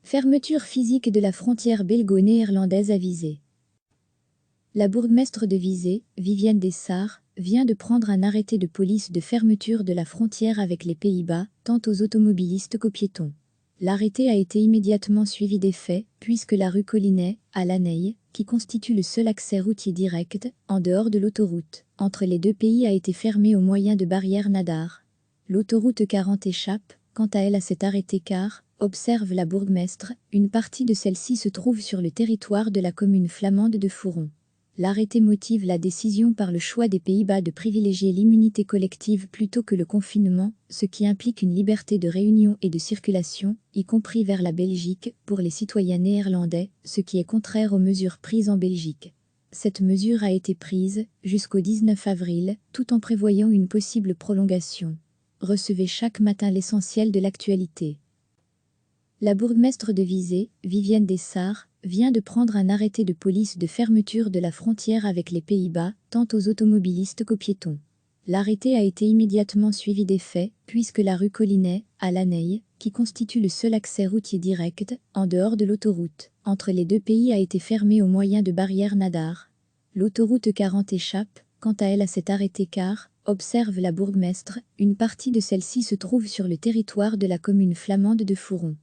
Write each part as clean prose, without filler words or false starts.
Fermeture physique de la frontière belgo-néerlandaise à Visé. La bourgmestre de Visé, Vivienne Dessart, vient de prendre un arrêté de police de fermeture de la frontière avec les Pays-Bas, tant aux automobilistes qu'aux piétons. L'arrêté a été immédiatement suivi des faits, puisque la rue Collinet, à Laneille, qui constitue le seul accès routier direct, en dehors de l'autoroute, entre les deux pays a été fermée au moyen de barrières nadar. L'autoroute 40 échappe, quant à elle, à cet arrêté car, observe la bourgmestre, une partie de celle-ci se trouve sur le territoire de la commune flamande de Fouron. L'arrêté motive la décision par le choix des Pays-Bas de privilégier l'immunité collective plutôt que le confinement, ce qui implique une liberté de réunion et de circulation, y compris vers la Belgique, pour les citoyens néerlandais, ce qui est contraire aux mesures prises en Belgique. Cette mesure a été prise jusqu'au 19 avril, tout en prévoyant une possible prolongation. Recevez chaque matin l'essentiel de l'actualité. La bourgmestre de Visé, Vivienne Dessart, vient de prendre un arrêté de police de fermeture de la frontière avec les Pays-Bas, tant aux automobilistes qu'aux piétons. L'arrêté a été immédiatement suivi des faits, puisque la rue Collinet, à Laneille, qui constitue le seul accès routier direct, en dehors de l'autoroute, entre les deux pays a été fermée au moyen de barrières nadar. L'autoroute 40 échappe, quant à elle, à cet arrêté car, observe la bourgmestre, une partie de celle-ci se trouve sur le territoire de la commune flamande de Fouron.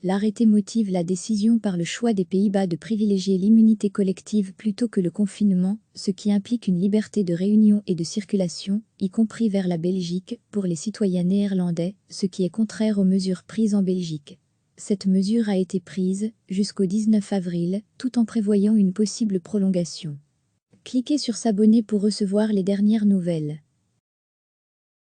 L'arrêté motive la décision par le choix des Pays-Bas de privilégier l'immunité collective plutôt que le confinement, ce qui implique une liberté de réunion et de circulation, y compris vers la Belgique, pour les citoyens néerlandais, ce qui est contraire aux mesures prises en Belgique. Cette mesure a été prise jusqu'au 19 avril, tout en prévoyant une possible prolongation. Cliquez sur s'abonner pour recevoir les dernières nouvelles.